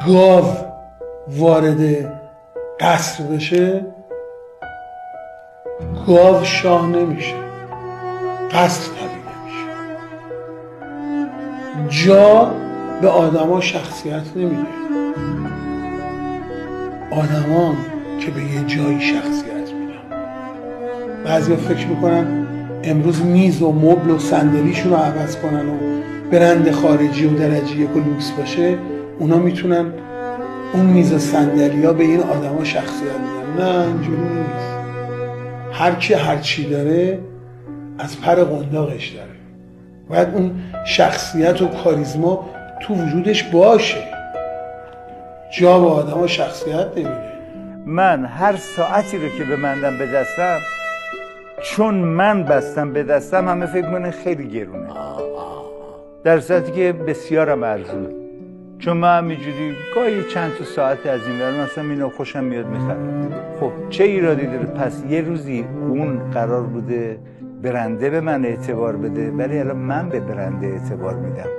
گاو وارد قصر بشه گاو شاه نمیشه، قصر طبیعی نمیشه. جا به آدما شخصیت نمیده، آدما که به یه جایی شخصیت میدن. بعضیا فکر میکنن امروز میز و مبل و صندلیشون رو عوض کنن و برند خارجی و درجه یک و لوکس باشه، اونا میتونن اون میز و صندلی ها به این آدما شخصیت میدن. نه، اینجوری نیست. هر کی هر چی داره از پر قنداقش داره. باید اون شخصیت و کاریزما تو وجودش باشه. جا به آدما شخصیت نمیده. من هر ساعتی رو که به بندم به دستم، چون من بستم به دستم همه فکر کنن خیلی گرونه، در صورتی که بسیارم ارزونه. چون من همینجوری گاهی چند تا ساعت از این ور مثلا اینو خوشم میاد میخرم. خب چه ایرادی داره؟ پس یه روزی اون قرار بوده برنده به من اعتبار بده، ولی الان من به برنده اعتبار میدم.